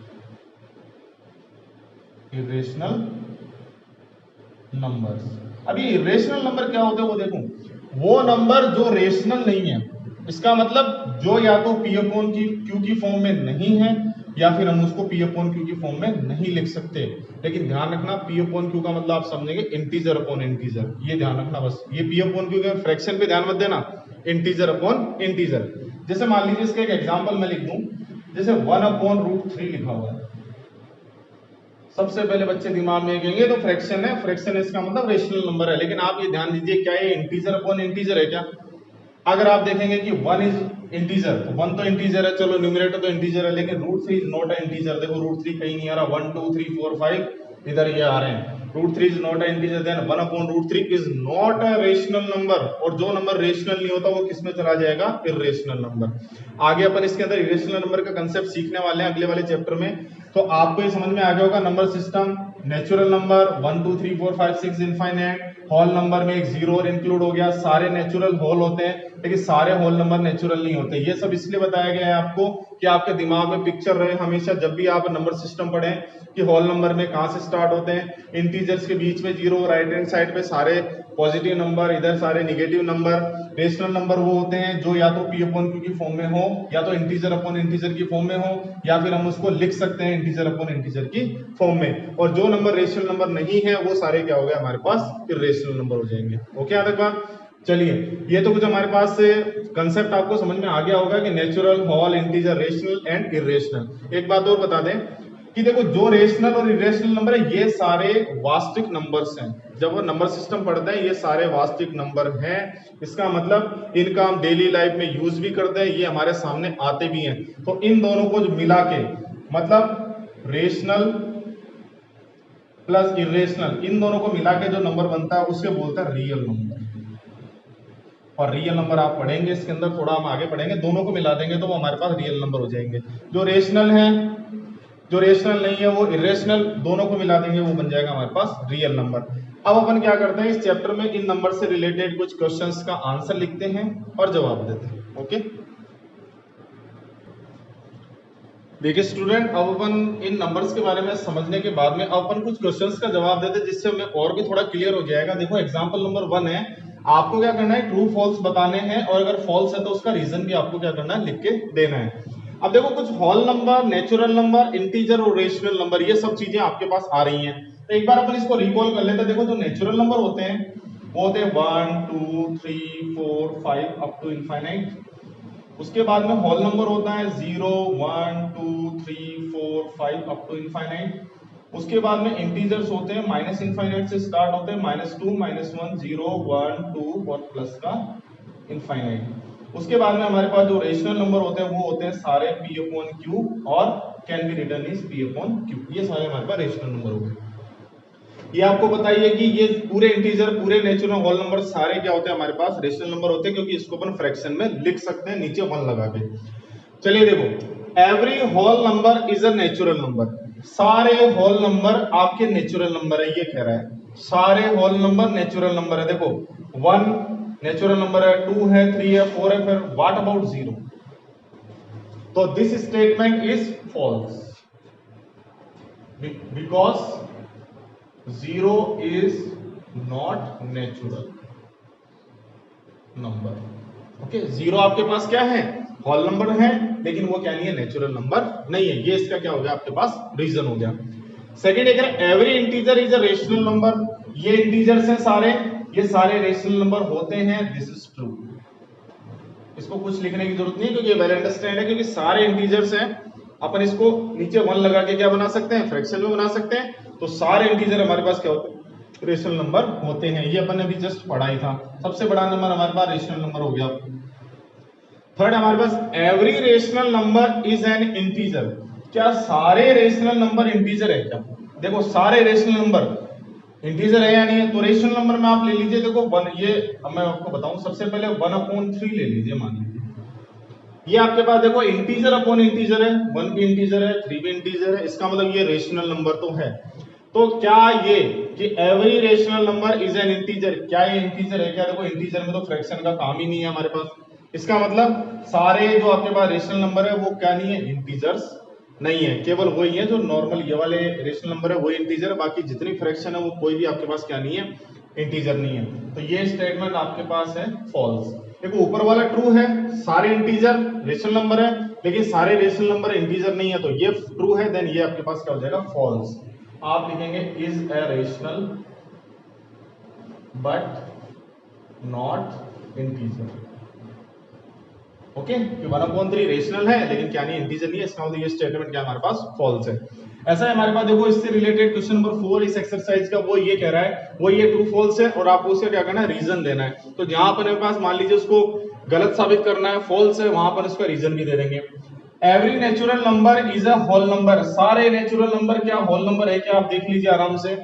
Irrational numbers. अभी इर्रेशनल नंबर क्या होते हैं वो देखो, वो नंबर जो रेशनल नहीं है, इसका मतलब जो या तो पी अपॉन क्यू की फॉर्म में नहीं है, या फिर हम उसको पी अपॉन क्यू की फॉर्म में नहीं लिख सकते। लेकिन ध्यान रखना, पी अपॉन क्यू का मतलब आप समझेंगे इंटीजर अपॉन इंटीजर, ये ध्यान रखना बस। ये पी अपॉन क्यू के फ्रैक्शन पे ध्यान मत देना, इंटीजर अपॉन इंटीजर। जैसे मान लीजिए इसका एक एग्जांपल मैं लिख दूं, जैसे 1/√3 लिखा हुआ है। सबसे पहले बच्चे दिमाग में कहेंगे तो फ्रैक्शन है, फ्रैक्शन इसका मतलब रेशनल नंबर है। लेकिन आप ये ध्यान दीजिए, क्या ये इंटीजर अपॉन इंटीजर है क्या? अगर आप देखेंगे कि 1 इज इंटीजर, तो 1 तो इंटीजर है, चलो न्यूमरेटर तो इंटीजर है, लेकिन √3 इज नॉट अ इंटीजर। देखो √3 कहीं नहीं आ रहा, 1 2 3 4 5 इधर ये आ रहे हैं। √3 is not a integer, then 1/√3 is not a rational number. और जो नंबर रेशनल नहीं होता वो किस में चला जाएगा, इर्रेशनल नंबर। आगे अपन इसके अंदर इर्रेशनल नंबर का कंसेप्ट सीखने वाले हैं अगले वाले चैप्टर में, तो आपको ये समझ में आ गया होगा। Number system, natural number 1 2 3 4 5 6 infinite, whole number में एक जीरो और इंक्लूड हो गया। सारे नेचुरल होल होते हैं, लेकिन सारे होल नंबर नेचुरल नहीं होते। ये सब इसलिए बताया गया है आपको कि आपके दिमाग में पिक्चर रहे हमेशा, जब भी आप नंबर सिस्टम पढ़ें, कि होल नंबर में कहां से स्टार्ट होते हैं, इंटीजर्स के बीच में जीरो, राइट हैंड साइड पे सारे पॉजिटिव नंबर, इधर सारे निगेटिव नंबर। रेशनल नंबर वो होते हैं जो या तो पी अपॉन क्यू की फॉर्म में हो, या तो इंटीजर अपॉन इंटीजर की फॉर्म में हो, या फिर हम उसको लिख सकते हैं इंटीजर अपॉन इंटीजर की फॉर्म में। और जो नंबर रेशनल नंबर नहीं है वो सारे क्या हो गए हमारे पास, इर्रेशनल नंबर हो जाएंगे। ओके, यहाँ तक बात। चलिए, ये तो कुछ हमारे पास से कंसेप्ट आपको समझ में आ गया होगा कि natural, whole, integer, rational and irrational. एक बात और बता दें कि देखो, जो रेशनल और इरेशनल नंबर है ये सारे वास्तविक नंबर्स हैं। जब वो नंबर सिस्टम पढ़ते हैं ये सारे वास्तविक नंबर हैं। इसका मतलब इनका हम डेली लाइफ में यूज भी करते हैं, ये हमारे सामने आते भी हैं। तो इन दोनों को मिला के, मतलब रेशनल प्लस इरेशनल, इन दोनों को मिला के जो नंबर बनता है उसे बोलते हैं रियल नंबर। और रियल नंबर आप पढ़ेंगे इसके अंदर, थोड़ा हम आगे पढ़ेंगे, दोनों को मिला देंगे तो वो हमारे पास रियल नंबर हो जाएंगे। जो रेशनल है, जो रेशनल नहीं है वो इरेशनल, दोनों को मिला देंगे वो बन जाएगा हमारे पास रियल नंबर। अब अपन क्या करते हैं, इस चैप्टर में इन नंबर से रिलेटेड कुछ क्वेश्चंस का आंसर लिखते हैं और जवाब देते हैं। ओके, देखिए स्टूडेंट, अब अपन इन नंबर्स के बारे में समझने के बाद में अपन कुछ क्वेश्चंस का जवाब देते हैं, जिससे हमें और भी थोड़ा क्लियर हो जाएगा। देखो एग्जांपल नंबर 1 है, आपको क्या करना है, ट्रू फॉल्स बताने हैं, और अगर फॉल्स है तो उसका रीजन भी आपको क्या करना है, लिख के देना है। अब देखो, कुछ whole number, natural number, integer और रेशनल नंबर, ये सब चीजें आपके पास आ रही हैं। तो एक बार अपन इसको रिकॉल कर लेते हैं। देखो, जो नेचुरल नंबर होते हैं वो होते हैं 1 2 3 4 5 अप टू इनफाइनाइट। उसके बाद में होल नंबर होता है 0 1 2 3 4 5 अप टू इनफाइनाइट। उसके बाद में इंटीजर्स होते हैं माइनस इनफाइनाइट से स्टार्ट होते हैं, -2 -1 0 1 2 और प्लस का इनफाइनाइट। उसके बाद में हमारे पास जो रेशनल नंबर होते हैं वो होते हैं सारे p अपॉन q और can be written is p upon q। ये सारे हमारे पास रेशनल नंबर हो गए। ये आपको बताइए कि ये पूरे इंटीजर, पूरे नेचुरल, होल नंबर सारे क्या होते हैं हमारे पास, रेशनल नंबर होते हैं, क्योंकि इसको अपन फ्रैक्शन में लिख सकते हैं नीचे 1 लगा के। चलिए देखो, every whole number is a natural number. सारे होल नंबर आपके नेचुरल नंबर है, ये कह रहा है सारे होल नंबर नेचुरल नंबर है। देखो 1 नेचुरल नंबर है, 2 है, 3 है, 4 है, फिर व्हाट अबाउट 0? तो this statement is false because 0 is not natural number। Okay, 0 आपके पास क्या है, होल नंबर है, लेकिन वो क्या नहीं है, नेचुरल नंबर नहीं है। ये इसका क्या हो गया आपके पास, रीजन हो गया। सेकंड, अगर every integer is a rational number, ये इंटीजर्स हैं सारे, ये सारे रेशनल नंबर होते हैं, दिस इज ट्रू। इसको कुछ लिखने की जरूरत नहीं है क्योंकि ये वेल अंडरस्टैंड है, क्योंकि सारे इंटीजर्स हैं। अपन इसको नीचे 1 लगा के क्या बना सकते हैं, फ्रैक्शन में बना सकते हैं। तो सारे इंटीजर हमारे पास क्या होते हैं, रेशनल नंबर होते हैं। ये अपन ने अभी जस्ट पढ़ा ही था। सबसे बड़ा नंबर हमारे पास रेशनल नंबर हो गया। थर्ड हमारे पास every rational number is an integer. क्या सारे रेशनल नंबर इंटीजर है क्या? देखो सारे रेशनल नंबर इंटीजर है या नहीं है? तो रेशनल नंबर में आप ले लीजिए, देखो वन, ये अब मैं आपको बताऊं, सबसे पहले 1/3 ले लीजिए, मान लीजिए ये आपके पास देखो इंटीजर अपॉन इंटीजर है, 1 भी इंटीजर है, 3 भी इंटीजर है, इसका मतलब ये रेशनल नंबर तो है। तो क्या ये कि every rational number is an integer, क्या ये इंटीजर है क्या? देखो इंटीजर में तो फ्रैक्शन का काम ही नहीं है हमारे पास। इसका मतलब सारे जो आपके पास रेशनल नंबर है वो क्या नहीं है, इंटीजर्स नहीं है। केवल वही है जो नॉर्मल ये वाले रेशनल नंबर है वही इंटीजर है, बाकी जितनी फ्रैक्शन है वो कोई भी आपके पास क्या नहीं है, इंटीजर नहीं है। तो ये स्टेटमेंट आपके पास है फॉल्स। देखो ऊपर वाला ट्रू है, सारे इंटीजर रेशनल नंबर है, लेकिन सारे रेशनल नंबर इंटीजर नहीं है, तो ये ट्रू है। देन ये आपके पास क्या हो जाएगा, फॉल्स। आप लिखेंगे is a rational but not integer. Okay, 1/3 rational है लेकिन क्या नहीं, इंटीजर नहीं है, इसका मतलब ये स्टेटमेंट क्या हमारे पास फॉल्स है। ऐसा है हमारे पास। देखो इससे रिलेटेड क्वेश्चन नंबर 4 इस एक्सरसाइज का, वो ये कह रहा है, वो ये ट्रू फॉल्स है और आपको उसे क्या करना है, रीजन देना है। तो जहां पर मेरे पास मान लीजिए उसको गलत साबित करना है, फॉल्स है, वहां पर उसका रीजन भी दे देंगे। Every natural number is a whole number. सारे नेचुरल नंबर क्या होल नंबर है क्या? आप देख लीजिए आराम से।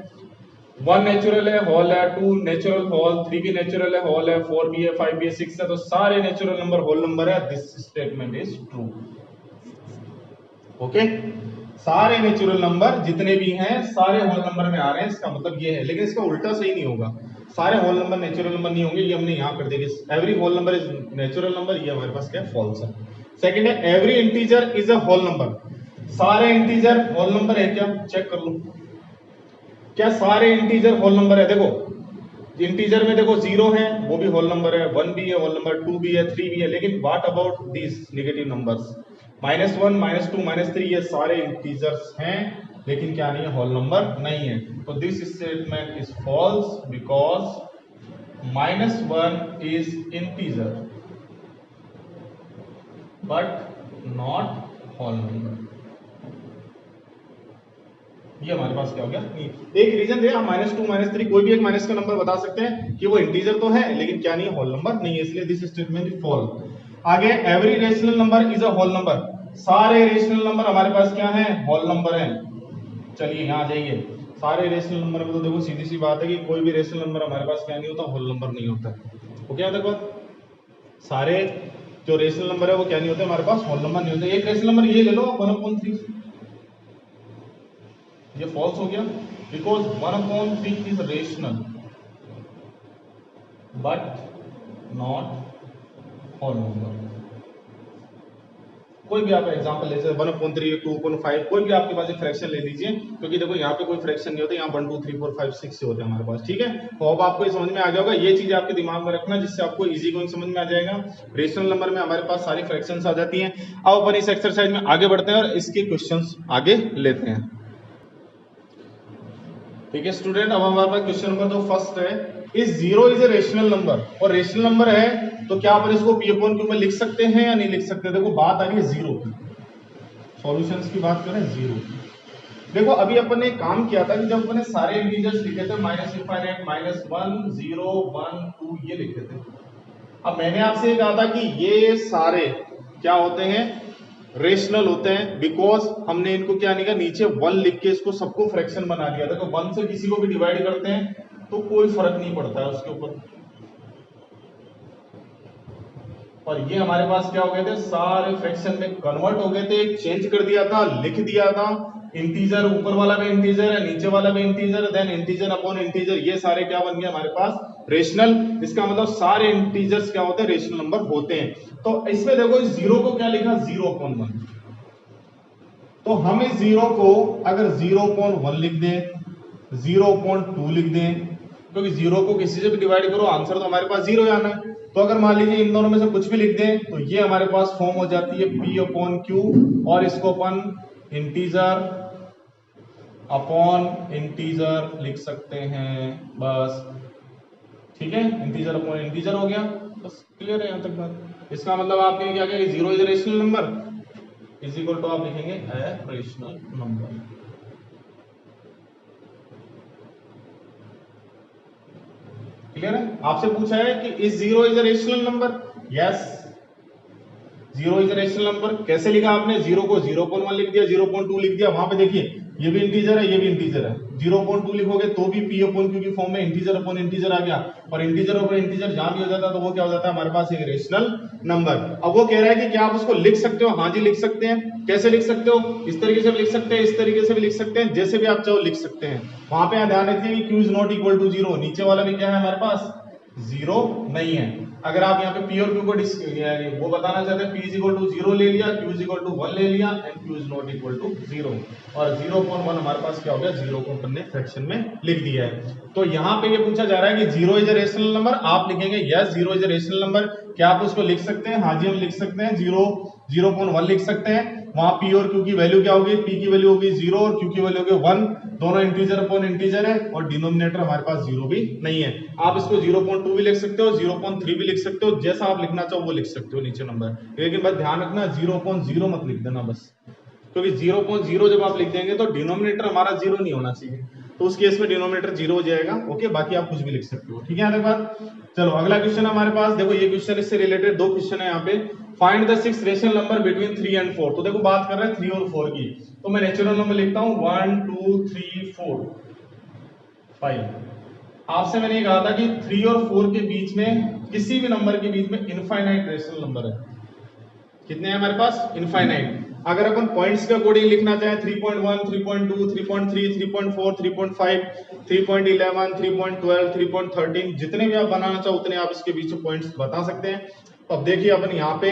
1 नेचुरल है, होल है, 2 नेचुरल होल, 3 भी नेचुरल है, होल है, 4 भी है, 5 भी है, 6 है, तो सारे नेचुरल नंबर होल नंबर है। This statement is true. Okay, सारे नेचुरल नंबर जितने भी हैं सारे होल नंबर में आ रहे हैं, इसका मतलब ये है। लेकिन इसका उल्टा सही नहीं होगा, सारे होल नंबर नेचुरल नंबर नहीं होंगे, ये हमने यहां कर देंगे। Every whole number is natural number, ये हमारे पास क्या है, फॉल्स है। सेकंड है every integer is a whole number. सारे इंटीजर होल नंबर है क्या? चेक कर लो, क्या सारे इंटीजर होल नंबर है? देखो इंटीजर में देखो 0 है, वो भी होल नंबर है, 1 भी है होल नंबर, 2 भी है, 3 भी है, लेकिन what about these negative numbers? -1 -2 -3 ये सारे इंटीजर्स हैं लेकिन क्या नहीं है, होल नंबर नहीं है। तो this statement is false because -1 is integer but not whole number. ये हमारे पास क्या हो गया, एक रीजन दे, हम -2 -3 कोई भी एक माइनस का नंबर बता सकते हैं कि वो इंटीजर तो है लेकिन क्या नहीं है, होल नंबर नहीं है, इसलिए दिस स्टेटमेंट इज फॉल्स। आगे every rational number is a whole number. सारे रेशनल नंबर हमारे पास क्या है, होल नंबर है। चलिए यहाँ जाइए, सारे रेशनल नंबर में तो देखो सीधी सी बात है कि कोई भी रेशनल नंबर हमारे पास क्या नहीं होता, होल नंबर नहीं होता। ओके यहाँ देखो, सारे जो रेशनल नंबर है वो क्या नहीं होते हमारे पास, होल नंबर नहीं होते। एक रेशनल नंबर ये ले लो 1/3, ये फॉल्स हो गया because 1/3 is rational but not whole number. कोई भी आप एग्जांपल ले सकते, 1/3, 2/5, कोई भी आपके पास एक फ्रैक्शन ले लीजिए, क्योंकि देखो यहाँ पे कोई फ्रैक्शन नहीं होता, यहाँ 1 2 3 4 5 6 से होते हैं हमारे पास। ठीक है, तो अब आपको ये समझ में आ गया होगा, ये चीज आपके दिमाग में रखना जिससे आपको इजी गोइंग समझ में आ जाएगा। रेशनल नंबर में हमारे पास सारी फ्रैक्शंस आ जाती हैं। अब अपन इस एक्सरसाइज में आगे बढ़ते हैं और इसके क्वेश्चंस आगे लेते हैं। ठीक है स्टूडेंट, अब हमारे पास क्वेश्चन नंबर जो फर्स्ट है, इस 0 इज ए रेशनल नंबर, और रेशनल नंबर है तो क्या अपन इसको p/q में लिख सकते हैं या नहीं लिख सकते? देखो बात आ गई 0 की, सॉल्यूशंस की बात करें 0। देखो अभी अपन ने एक काम किया था कि जब अपन ने सारे इंटीजर्स लिखे थे, -∞, -1 0 1 2 ये लिखे थे। अब मैंने आपसे कहा था कि ये सारे क्या होते हैं, रेशनल होते हैं, बिकॉज हमने इनको क्या नहीं कहा, नीचे 1 लिख के इसको सबको फ्रैक्शन बना दिया था। तो 1 से किसी को भी डिवाइड करते हैं तो कोई फर्क नहीं पड़ता है उसके ऊपर। और ये हमारे पास क्या हो गए थे, सारे फ्रैक्शन में कन्वर्ट हो गए थे, चेंज कर दिया था, लिख दिया था। इंटीजर ऊपर वाला भी इंटीजर है, नीचे वाला भी integer, then integer upon integer, ये सारे क्या बन गए हमारे पास, रेशनल। इसका मतलब सारे इंटीजर्स क्या होते हैं, रेशनल नंबर होते हैं। तो इसमें देखो इस 0 को क्या लिखा, 0/1। तो हम इस 0 को अगर 0/1 लिख दें, 0/2 लिख दें, क्योंकि 0 को किसी से भी डिवाइड करो आंसर तो हमारे पास 0 आना है। तो अगर मान लीजिए इन दोनों में से कुछ भी लिख दें तो ये हमारे पास फॉर्म हो जाती है p/q, और इसको अपन इंटीजर अपॉन इंटीजर लिख सकते हैं बस। ठीक है, इंटीजर अपॉन इंटीजर हो गया, बस क्लियर है यहाँ तक बात। इसका मतलब आपके क्या क्या, zero is rational number is equal to आप लिखेंगे ए रेशनल नंबर। क्लियर है? आपसे पूछा है कि is zero is a rational number, yes zero is a rational number. कैसे लिखा आपने, जीरो को 0.1 लिख दिया, 0.2 लिख दिया, वहां पे देखिए ये भी इंटीजर है, ये भी इंटीजर है, 0.2 लिखोगे तो भी पी अपॉन क्यू की फॉर्म में इंटीजर अपॉन इंटीजर आ गया, और इंटीजर अपॉन इंटीजर जहां भी हो जाता है तो वो क्या हो जाता है हमारे पास एक रेशनल नंबर। अब वो कह रहा है कि क्या आप उसको लिख सकते हो, हाँ जी लिख सकते हैं। कैसे लिख सकते हो, इस तरीके से भी लिख सकते हैं, इस तरीके से भी लिख सकते हैं, जैसे भी आप चाहो लिख सकते हैं। वहां पे ध्यान रखिए कि Q is not equal to zero, नीचे वाला भी क्या है हमारे पास जीरो नहीं है। अगर आप यहाँ पे पी और क्यू को वो बताना चाहते हैं, P is equal to zero ले लिया, क्यू इज इक्वल टू 1 ले लिया, and Q is not equal to zero, और 0.1 हमारे पास क्या हो गया, जीरो को अपन ने फ्रैक्शन में लिख दिया है। तो यहाँ पे ये पूछा जा रहा है कि zero is a rational number, आप लिखेंगे yes zero is a rational number. क्या आप उसको लिख सकते हैं, हाँ जी हम लिख सकते हैं, 0.1 लिख सकते हैं। वहां पी और क्यू की वैल्यू क्या होगी, पी की वैल्यू होगी 0 और क्यू की वैल्यू होगी 1, दोनों इंटीजर अपॉन इंटीजर है, और डिनोमिनेटर हमारे पास 0 भी नहीं है। आप इसको 0.2 भी लिख सकते हो, 0.3 भी लिख सकते हो, जैसा आप लिखना चाहो वो लिख सकते हो नीचे नंबर, लेकिन बस ध्यान रखना 0.0 मत लिख देना बस, क्योंकि 0.0 जब आप लिख देंगे तो डिनोमिनेटर हमारा 0 नहीं होना चाहिए, तो उस केस में डिनोमिनेटर 0 हो जाएगा। ओके, बाकी आप कुछ भी लिख सकते हो। ठीक है, यहाँ बात। चलो अगला क्वेश्चन है हमारे पास, देखो ये क्वेश्चन इससे रिलेटेड दो क्वेश्चन है यहाँ पे। Find the 6 rational number between 3 and 4। तो देखो बात कर रहे हैं 3 और 4 की, तो मैं नेचुरल नंबर लिखता हूँ 1 2 3 4 5। आपसे मैंने ये कहा था कि 3 और 4 के बीच में, किसी भी नंबर के बीच में इनफाइनाइट रेशनल नंबर है। कितने हैं हमारे पास, इनफाइनाइट। अगर अपन पॉइंट्स का कोडिंग लिखना चाहें 3.1 3.2 3.3 3.4 3.5 3.11 3.12 3.13, जितने भी आप बनाना चाहो उतने आप इसके बीच में पॉइंट्स बता सकते हैं। तो अब देखिए अपन यहाँ पे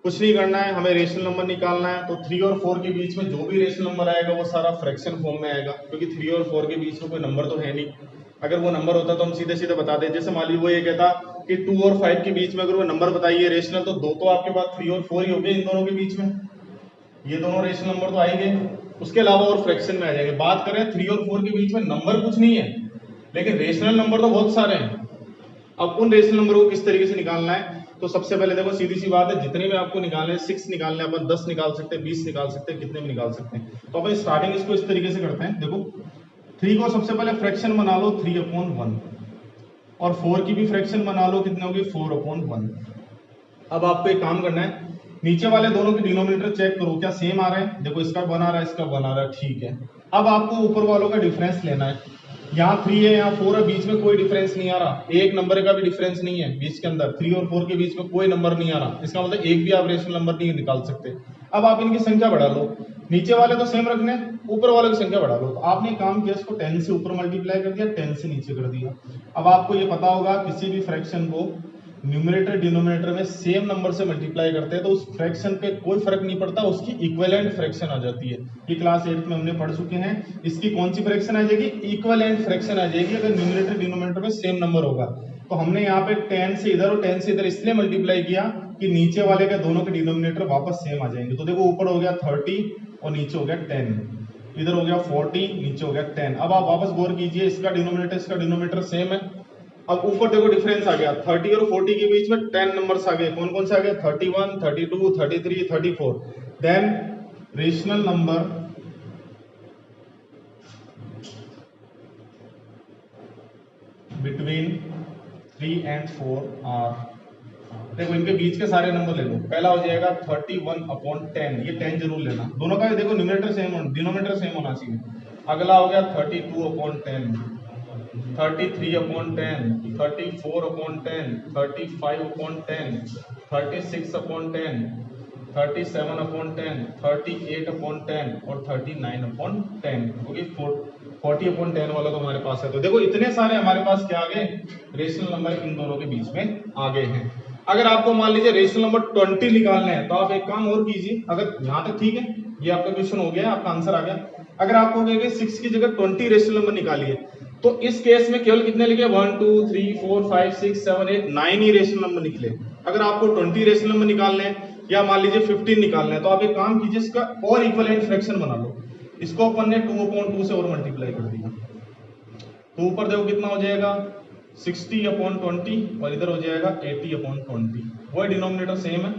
कुछ नहीं करना है, हमें रेशनल नंबर निकालना है। तो 3 और 4 के बीच में जो भी रेशनल नंबर आएगा वो सारा फ्रैक्शन फॉर्म में आएगा, क्योंकि 3 और 4 के बीच में कोई नंबर तो है नहीं। अगर वो नंबर होता तो हम सीधे सीधे बता दें, जैसे मान लीजिए वो ये कहता कि 2 और 5 के बीच में अगर वो नंबर बताइए रेशनल, तो दो तो आपके पास 3 और 4 ही हो गए इन दोनों के बीच में, ये दोनों रेशनल नंबर तो आएंगे, उसके अलावा और फ्रैक्शन में आ जाएंगे। बात करें 3 और 4 के बीच में नंबर कुछ नहीं है, लेकिन रेशनल नंबर तो बहुत सारे हैं। अब उन रेशनल नंबर को किस तरीके से निकालना है, तो सबसे पहले देखो सीधी सी बात है, जितने भी आपको निकालने हैं, 6 निकालने हैं, अपन 10 निकाल सकते हैं, 20 निकाल सकते हैं, कितने भी निकाल सकते हैं। तो अपन स्टार्टिंग इसको इस तरीके से करते हैं। देखो 3 को सबसे पहले फ्रैक्शन बना लो 3/1, और 4 की भी फ्रैक्शन बना लो, कितने होगी 4/1। अब आपको एक काम करना है, नीचे वाले दोनों के डिनोमिनेटर चेक करो क्या सेम आ रहे हैं। देखो इसका बना रहा है, इसका बना रहा है, ठीक है। अब आपको ऊपर वालों का डिफरेंस लेना है, यहाँ 3 है यहाँ 4 है, बीच में कोई डिफरेंस नहीं आ रहा, एक नंबर का भी डिफरेंस नहीं है बीच के अंदर, 3 और 4 के बीच में कोई नंबर नहीं आ रहा, इसका मतलब एक भी आप रेशनल नंबर नहीं निकाल सकते। अब आप इनकी संख्या बढ़ा लो, नीचे वाले तो सेम रखने, ऊपर वालों की संख्या बढ़ा लो। तो आपने काम किया, इसको 10 से ऊपर मल्टीप्लाई कर दिया, 10 से नीचे कर दिया। अब आपको ये पता होगा किसी भी फ्रैक्शन को न्यूमरेटर डिनोमिनेटर में सेम नंबर से मल्टीप्लाई करते हैं तो उस फ्रैक्शन पे कोई फर्क नहीं पड़ता, उसकी इक्विवेलेंट फ्रैक्शन आ जाती है। ये क्लास 8 में हमने पढ़ चुके हैं। इसकी कौन सी फ्रैक्शन आ जाएगी, इक्विवेलेंट फ्रैक्शन आ जाएगी, अगर न्यूमरेटर डिनोमिनेटर में सेम नंबर होगा। तो हमने यहाँ पे 10 से इधर और 10 से इधर इसलिए मल्टीप्लाई किया कि नीचे वाले के दोनों के डिनोमिनेटर वापस सेम आ जाएंगे। तो देखो ऊपर हो गया 30 और नीचे हो गया 10, इधर हो गया 40 नीचे हो गया 10। अब आप वापस गौर कीजिए, इसका डिनोमिनेटर सेम है। अब ऊपर देखो डिफरेंस आ गया, 30 और 40 के बीच में 10 नंबर्स आ गए। कौन कौन से आ गए, 31 32 33 34। Then rational number between 3 and 4 are, देखो इनके बीच के सारे नंबर ले लो। पहला हो जाएगा 31/10, ये 10 जरूर लेना, दोनों का देखो न्यूमरेटर सेम डिनोमिनेटर सेम होना चाहिए। अगला हो गया 32/10, 33/10, 34/10, 35/10, 36/10, 37/10, 38/10 और 39/10, क्योंकि 40/10 वाला तो हमारे पास है। तो देखो इतने सारे हमारे पास क्या आ गए, रेशनल नंबर इन दोनों के बीच में आ गए हैं। अगर आपको मान लीजिए रेशनल नंबर 20 निकालना है तो आप एक काम और कीजिए, अगर यहां तक ठीक है, ये आपका क्वेश्चन हो गया, आपका आंसर आ गया। अगर आपको कहेंगे 6 की जगह 20 रेशनल नंबर निकालिए, तो इस केस में केवल कितने लिखे, 1 2 3 4 5 6 7 8 9 ही रेशनल नंबर निकले। अगर आपको 20 रेशनल नंबर निकालने हैं या मान लीजिए 15 निकालना है, तो आप एक काम कीजिए, इसका और इक्विवेलेंट फ्रैक्शन बना लो। इसको अपन ने 2/2 से और मल्टीप्लाई कर दिया, तो ऊपर देखो कितना हो जाएगा 60/20 और इधर हो जाएगा 80/20, वही डिनोमिनेटर सेम है।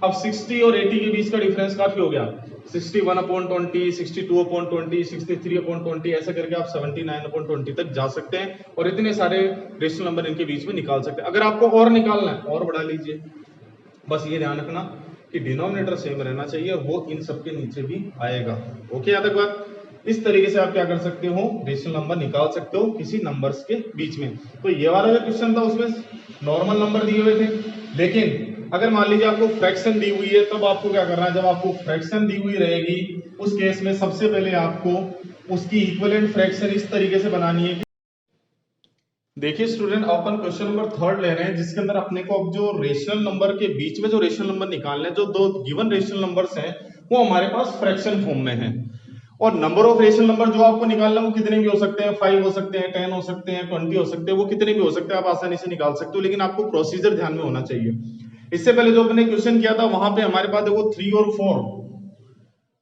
अब 60 और 80 के बीच का डिफरेंस काफी हो गया, 61/20, 62/20, 63/20, ऐसा करके आप 79/20 तक जा सकते हैं और इतने सारे रेशनल नंबर इनके बीच में निकाल सकते हैं। अगर आपको और निकालना है और बढ़ा लीजिए, बस ये ध्यान रखना कि डिनोमिनेटर सेम रहना चाहिए और वो इन सबके नीचे भी आएगा। ओके, यहाँ तक बात। इस तरीके से आप क्या कर सकते हो, रेशनल नंबर निकाल सकते हो किसी नंबर्स के बीच में। तो ये वाला जो क्वेश्चन था उसमें नॉर्मल नंबर दिए हुए थे, लेकिन अगर मान लीजिए आपको फ्रैक्शन दी हुई है, तब आपको क्या करना है, जब आपको फ्रैक्शन दी हुई रहेगी उस केस में सबसे पहले आपको उसकी इक्विवेलेंट फ्रैक्शन इस तरीके से बनानी है। देखिए स्टूडेंट, अपन क्वेश्चन नंबर 3 ले रहे हैं, जिसके अंदर अपने को अब जो रेशनल नंबर के बीच में जो रेशनल नंबर निकालने हैं, जो दो गिवन रेशनल नंबर्स हैं वो हमारे पास फ्रैक्शन फॉर्म में है। और नंबर ऑफ रेशनल नंबर जो आपको निकालना है वो कितने भी हो सकते हैं, 5 हो सकते हैं, 10 हो सकते हैं, 20 हो सकते हैं, वो कितने भी हो सकते हैं, आप आसानी से निकाल सकते हो, लेकिन आपको प्रोसीजर ध्यान में होना चाहिए। इससे पहले जो अपने क्वेश्चन किया था वहां पे हमारे पास देखो 3 और 4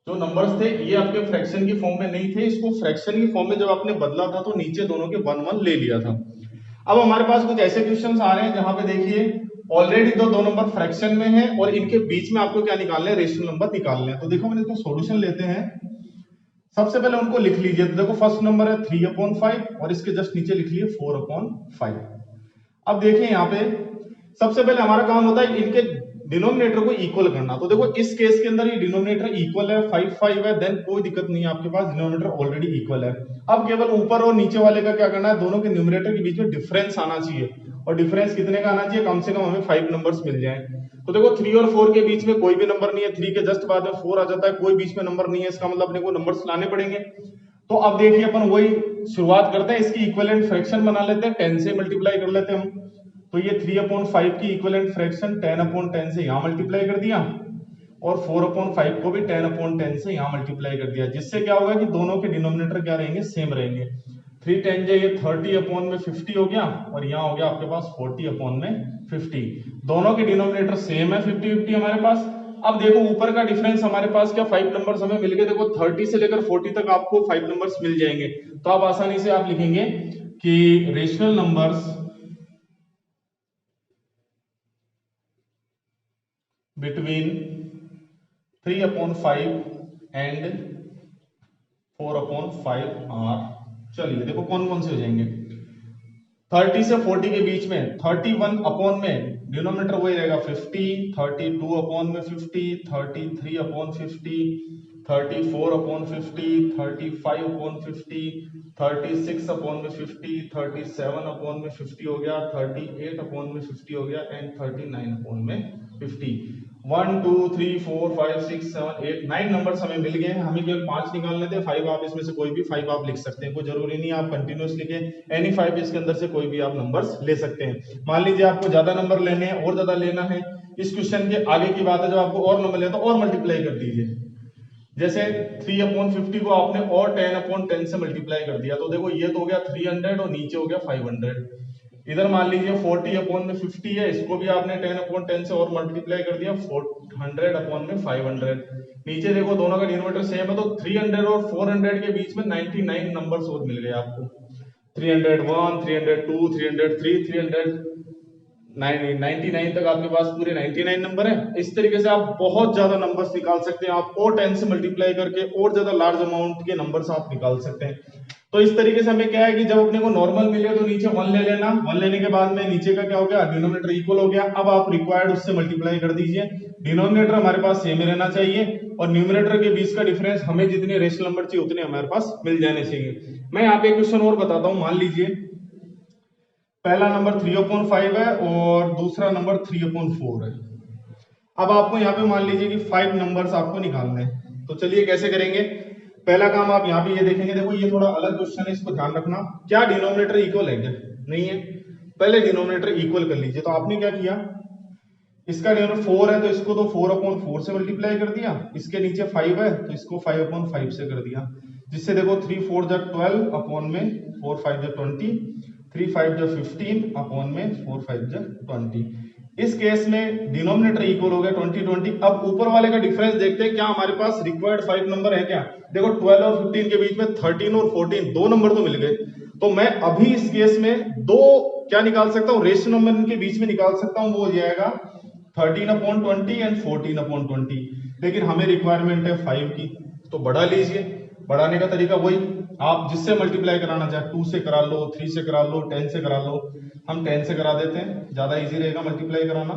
जो नंबर्स थे ये आपके फ्रैक्शन की फॉर्म में नहीं थे, इसको फ्रैक्शन की फॉर्म में जब आपने बदला था तो नीचे दोनों के 1 1 ले लिया था। अब हमारे पास कुछ ऐसे क्वेश्चंस आ रहे हैं जहां पे देखिए ऑलरेडी दो नंबर फ्रैक्शन में है और इनके बीच में आपको क्या निकालना है, रेशनल नंबर निकालना है। तो देखो मैंने इसको सॉल्यूशन लेते हैं, सबसे पहले उनको लिख लीजिए। तो देखो फर्स्ट नंबर है 3/5 और इसके जस्ट नीचे लिख लिए 4/5। अब देखिए यहाँ पे सबसे पहले हमारा काम होता है इनके डिनोमिनेटर को इक्वल करना। तो देखो इस केस के अंदर ये डिनोमिनेटर इक्वल है, 5 5 है, देन कोई दिक्कत नहीं है, आपके पास डिनोमिनेटर ऑलरेडी इक्वल है। अब केवल ऊपर और नीचे वाले का क्या करना है, दोनों के न्यूमरेटर के बीच में डिफरेंस आना चाहिए। और डिफरेंस कितने का आना चाहिए, कम से कम हमें 5 नंबर्स मिल जाए। तो देखो 3 और 4 के बीच में कोई भी नंबर नहीं है, 3 के जस्ट बाद में 4 आ जाता है, कोई बीच में नंबर नहीं है, इसका मतलब अपने को नंबर्स लाने पड़ेंगे। तो अब देखिए अपन वही शुरुआत करते हैं, इसकी इक्विवेलेंट फ्रैक्शन बना लेते हैं, 10 से मल्टीप्लाई कर लेते हैं हम। तो ये 3/5 की इक्विवेलेंट फ्रैक्शन 10/10 से यहां मल्टीप्लाई कर दिया और 4/5 को भी 10/10 से यहां मल्टीप्लाई कर दिया, जिससे क्या होगा कि दोनों के डिनोमिनेटर क्या रहेंगे, सेम रहेंगे। 3 10 ये 30/50 हो गया और यहाँ हो गया आपके पास 40/50। दोनों के डिनोमिनेटर सेम है, 50-50 हमारे पास। अब देखो ऊपर का डिफरेंस हमारे पास क्या 5 नंबर्स हमें मिल गए। देखो 30 से लेकर 40 तक आपको 5 नंबर्स मिल जाएंगे। तो आप आसानी से आप लिखेंगे कि rational numbers between 3/5 and 4/5 are, चलिए देखो कौन कौन से हो जाएंगे। 30 से 40 के बीच में 31 अपॉन में डिनोमिनेटर वही रहेगा 50, 32 अपॉन में 50, 33 अपॉन 50, 34 अपॉन 50, 35 अपॉन 50, 36 अपॉन में 50, 37 अपॉन में 50 हो गया, 38 अपॉन में 50 हो गया एंड 39 अपॉन में 50। 1 2 3 4 5 6 7 8 9 नंबर्स हमें मिल गए हैं। हमें केवल 5 निकालने थे, 5 आप इसमें से कोई भी 5 आप लिख सकते हैं, कोई जरूरी नहीं है आप कंटिन्यूस लिखे, एनी 5 इसके अंदर से कोई भी आप नंबर्स ले सकते हैं। मान लीजिए आपको ज्यादा नंबर लेने हैं और ज्यादा लेना है, इस क्वेश्चन के आगे की बात है, जब आपको और नंबर लेना तो और मल्टीप्लाई कर दीजिए। जैसे 3/50 को आपने और 10/10 से मल्टीप्लाई कर दिया, तो देखो ये तो हो गया 300 और नीचे हो गया 500। इधर मान लीजिए 40/50 है, इसको भी आपने 10/10 से और मल्टीप्लाई कर दिया 100/500। नीचे देखो दोनों का डिनोमिनेटर सेम है, तो 300 और 400 के बीच में 99 नंबर्स और मिल गए आपको। 301 302 303 399 तक आपके पास पूरे 99 नंबर है। इस तरीके से आप बहुत ज्यादा नंबर्स निकाल सकते हैं, आप और 10 से मल्टीप्लाई करके और ज्यादा लार्ज अमाउंट के नंबर्स आप निकाल सकते हैं। तो इस तरीके से हमें क्या है कि जब अपने को नॉर्मल मिले तो नीचे 1 ले लेना, 1 लेने के बाद में नीचे का क्या हो गया, डिनोमिनेटर इक्वल हो गया। अब आप रिक्वायर्ड उससे मल्टीप्लाई कर दीजिए, डिनोमिनेटर हमारे पास सेम रहना चाहिए और न्यूमरेटर के बीच का डिफरेंस हमें जितने रेशनल नंबर चाहिए उतने हमारे पास मिल जाने चाहिए। मैं यहाँ पे क्वेश्चन और बताता हूँ। मान लीजिए पहला नंबर 3/5 है और दूसरा नंबर 3/4 है। अब आपको यहाँ पे मान लीजिए कि 5 नंबर्स आपको निकालने हैं, तो चलिए कैसे करेंगे। पहला काम आप यहाँ पे ये देखेंगे, देखो ये थोड़ा अलग क्वेश्चन है, इसको ध्यान रखना। क्या डिनोमिनेटर इक्वल है क्या, नहीं है, पहले डिनोमिनेटर इक्वल कर लीजिए। तो आपने क्या किया, इसका डिनोमिनेटर 4 है तो इसको तो 4/4 से मल्टीप्लाई कर दिया, इसके नीचे 5 है तो इसको 5/5 से कर दिया, जिससे देखो 3 4 जा 12 अपॉन में 4 5 जा 20, 3 5 जा 15 अपॉन में 4 5 जा 20। इस केस में डिनोमिनेटर इक्वल हो गया 20 20। अब ऊपर वाले का डिफरेंस देखते हैं, क्या हमारे पास रिक्वायर्ड 5 नंबर है क्या। देखो 12 और 15 के बीच में 13 और 14 दो नंबर तो मिल गए। तो मैं अभी इस केस में दो क्या निकाल सकता हूँ, रेशनल नंबर इनके बीच में निकाल सकता हूँ, वो हो जाएगा 13/20 एंड 14/20। लेकिन हमें रिक्वायरमेंट है 5 की, तो बढ़ा लीजिए। बढ़ाने का तरीका वही, आप जिससे मल्टीप्लाई कराना चाहे 2 से करा लो, 3 से करा लो, 10 से करा लो। हम 10 से करा देते हैं, ज्यादा इजी रहेगा मल्टीप्लाई कराना।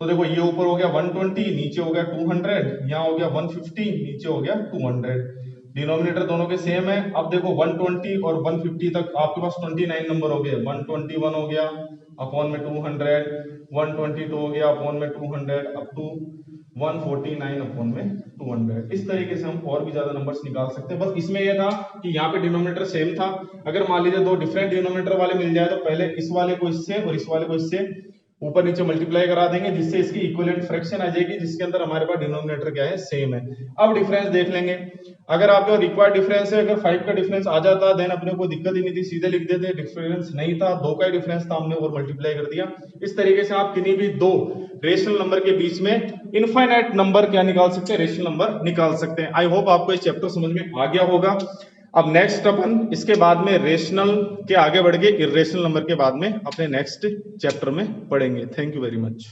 तो देखो ये ऊपर हो गया 120, नीचे हो गया 200, यहाँ हो गया 150, नीचे हो गया 200। डिनोमिनेटर दोनों के सेम है। अब देखो 120 और 150 तक आपके पास 29 नंबर हो गए। 121 हो गया अपॉन में 200, 122 हो गया अपॉन में 200, अप टू 149 अपॉन में 200। इस तरीके से हम और भी ज्यादा नंबर्स निकाल सकते हैं। बस इसमें यह था कि यहाँ पे डिनोमिनेटर सेम था। अगर मान लीजिए दो डिफरेंट डिनोमिनेटर वाले मिल जाए तो पहले इस वाले को इससे और इस वाले को इससे ऊपर नीचे मल्टीप्लाई करा देंगे, जिससे इसकी इक्विवेलेंट फ्रैक्शन आ जाएगी, जिसके अंदर हमारे पास डिनोमिनेटर क्या है, सेम है। अब डिफरेंस देख लेंगे। अगर आपका रिक्वायर्ड डिफरेंस है, अगर 5 का डिफरेंस आ जाता देन अपने को दिक्कत ही नहीं थी, सीधे लिख देते। डिफरेंस नहीं था, 2 का ही डिफरेंस था, हमने और मल्टीप्लाई कर दिया। इस तरीके से आप किन्हीं भी दो रेशनल नंबर के बीच में इनफाइनाइट नंबर क्या निकाल सकते हैं, रेशनल नंबर निकाल सकते हैं। आई होप आपको इस चैप्टर समझ में आ गया होगा। अब नेक्स्ट अपन इसके बाद में रेशनल के आगे बढ़ के इर्रेशनल नंबर के बाद में अपने नेक्स्ट चैप्टर में पढ़ेंगे। Thank you very much.